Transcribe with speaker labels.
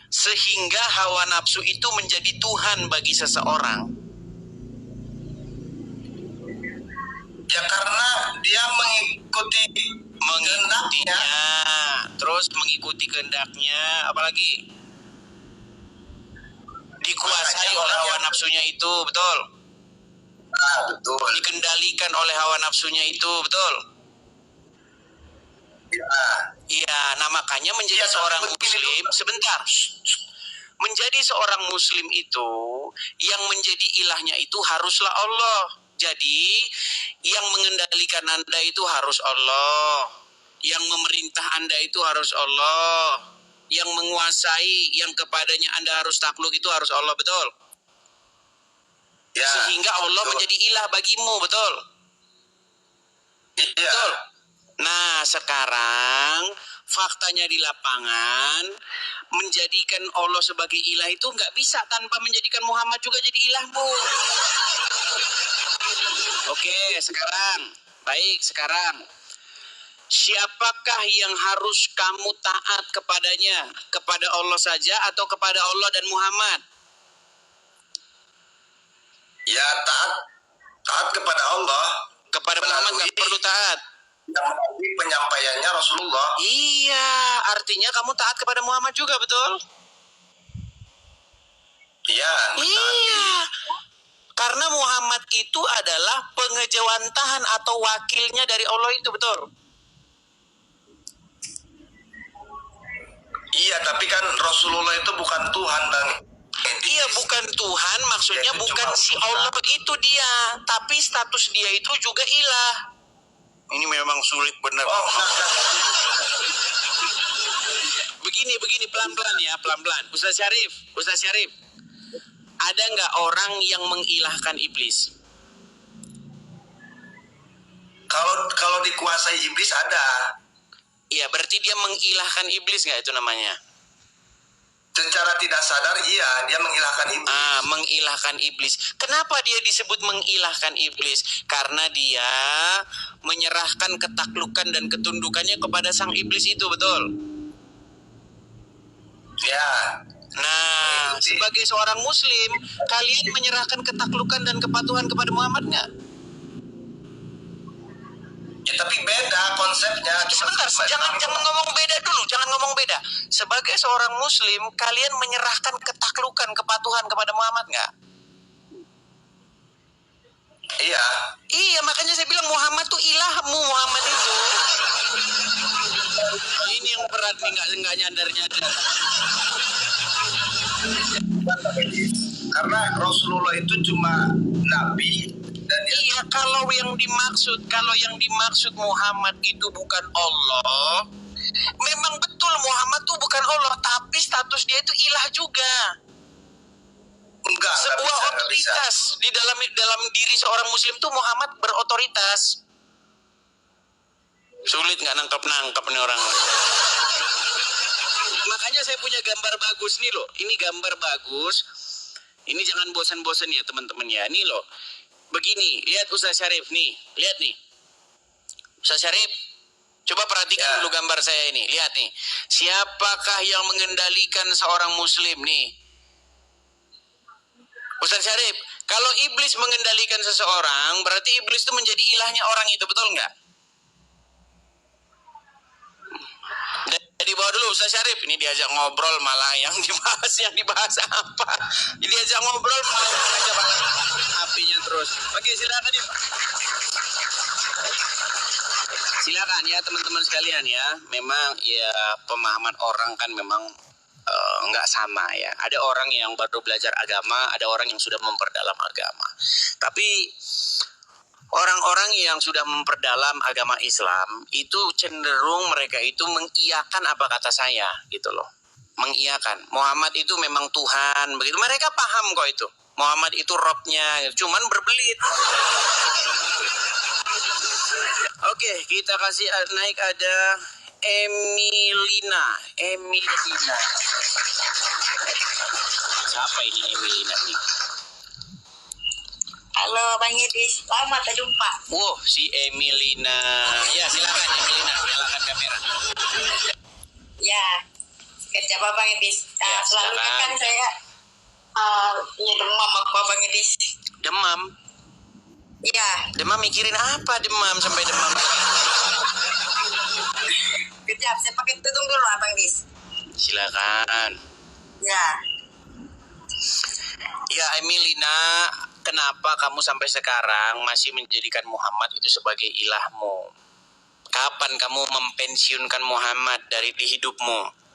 Speaker 1: sehingga hawa nafsu itu menjadi Tuhan bagi seseorang?
Speaker 2: Ya karena dia mengikuti kehendaknya.
Speaker 1: Terus mengikuti kehendaknya, apalagi? Dikuasai oleh hawa nafsunya itu, betul?
Speaker 2: Betul.
Speaker 1: Dikendalikan oleh hawa nafsunya itu, betul? Iya, nah makanya menjadi seorang muslim, sebentar. Menjadi seorang muslim itu, yang menjadi ilahnya itu haruslah Allah. Jadi, yang mengendalikan Anda itu harus Allah. Yang memerintah Anda itu harus Allah. Yang menguasai, yang kepadanya Anda harus takluk itu harus Allah, betul?
Speaker 2: Ya,
Speaker 1: sehingga Allah betul. Menjadi ilah bagimu, betul?
Speaker 2: Ya.
Speaker 1: Betul. Nah, sekarang faktanya di lapangan, menjadikan Allah sebagai ilah itu nggak bisa tanpa menjadikan Muhammad juga jadi ilah, Bu. Oke, sekarang. Baik, sekarang. Siapakah yang harus kamu taat kepadanya? Kepada Allah saja atau kepada Allah dan Muhammad?
Speaker 2: Ya, taat kepada Allah.
Speaker 1: Kepada Muhammad nggak perlu taat.
Speaker 2: Yang penyampaiannya Rasulullah.
Speaker 1: Iya, artinya kamu taat kepada Muhammad juga, betul?
Speaker 2: Iya.
Speaker 1: Iya. Karena Muhammad itu adalah pengejawantahan atau wakilnya dari Allah itu, betul?
Speaker 2: Iya, tapi kan Rasulullah itu bukan Tuhan, Bang.
Speaker 1: Iya, bukan Tuhan, maksudnya bukan si Allah itu dia, tapi status dia itu juga ilah. Ini memang sulit benar. Begini, pelan-pelan ya, pelan-pelan. Ustaz Syarif. Ada nggak orang yang mengilahkan iblis?
Speaker 2: Kalau dikuasai iblis ada.
Speaker 1: Iya, berarti dia mengilahkan iblis nggak itu namanya?
Speaker 2: Secara tidak sadar, iya, dia mengilahkan iblis.
Speaker 1: Mengilahkan iblis. Kenapa dia disebut mengilahkan iblis? Karena dia menyerahkan ketaklukan dan ketundukannya kepada sang iblis itu, betul?
Speaker 2: Ya.
Speaker 1: Nah, sebagai seorang muslim, kalian menyerahkan ketaklukan dan kepatuhan kepada Muhammad nggak?
Speaker 2: Ya, tapi beda konsepnya.
Speaker 1: Sebentar, jangan ngomong beda dulu, jangan ngomong beda. Sebagai seorang muslim, kalian menyerahkan ketaklukan, kepatuhan kepada Muhammad nggak?
Speaker 2: Iya.
Speaker 1: Iya, makanya saya bilang Muhammad tuh ilahmu, Muhammad itu. Ini yang berat nih, nggak nyadar.
Speaker 2: Karena Rasulullah itu cuma nabi dan
Speaker 1: iya, kalau yang dimaksud Muhammad itu bukan Allah, memang betul Muhammad tuh bukan Allah, tapi status dia itu ilah juga.
Speaker 2: Enggak,
Speaker 1: sebuah otoritas di dalam diri seorang muslim tuh Muhammad berotoritas. Sulit nggak nangkep nih orang. Makanya saya punya gambar bagus nih loh. Ini gambar bagus. Ini jangan bosan-bosan ya teman-teman ya. Nih loh. Begini, lihat Ustaz Syarif nih. Lihat nih. Ustaz Syarif, coba perhatikan dulu gambar saya ini. Lihat nih. Siapakah yang mengendalikan seorang muslim nih? Ustaz Syarif, kalau iblis mengendalikan seseorang, berarti iblis itu menjadi ilahnya orang itu, betul nggak? Di bawah dulu Ustaz Syarif, ini diajak ngobrol malah yang dibahas apa? Diajak ngobrol malah aja apinya terus. Oke, silakan ya. Silakan ya teman-teman sekalian ya. Memang ya pemahaman orang kan memang nggak sama ya. Ada orang yang baru belajar agama, ada orang yang sudah memperdalam agama. Tapi orang-orang yang sudah memperdalam agama Islam itu cenderung mereka itu mengiyakan apa kata saya gitu loh. Mengiyakan Muhammad itu memang Tuhan begitu. Mereka paham kok itu. Muhammad itu Robnya, cuman berbelit. Oke, kita kasih naik ada Emilina. Siapa ini Emilina nih?
Speaker 3: Halo Bang Idris, lama tak jumpa.
Speaker 1: Si Emilina. Ya silakan Emilina, nyalakan kamera.
Speaker 3: Ya, kerja Bang Idris.
Speaker 1: Ya,
Speaker 3: Selalu
Speaker 1: silakan.
Speaker 3: kan saya ya demam aku Bang Idris.
Speaker 1: Demam?
Speaker 3: Iya,
Speaker 1: Demam mikirin apa demam sampai demam?
Speaker 3: kejap saya pakai tudung dulu Bang Idris.
Speaker 1: Silakan.
Speaker 3: Ya.
Speaker 1: Ya Emilina, kenapa kamu sampai sekarang masih menjadikan Muhammad itu sebagai ilahmu? Kapan kamu mempensiunkan Muhammad dari di hidupmu?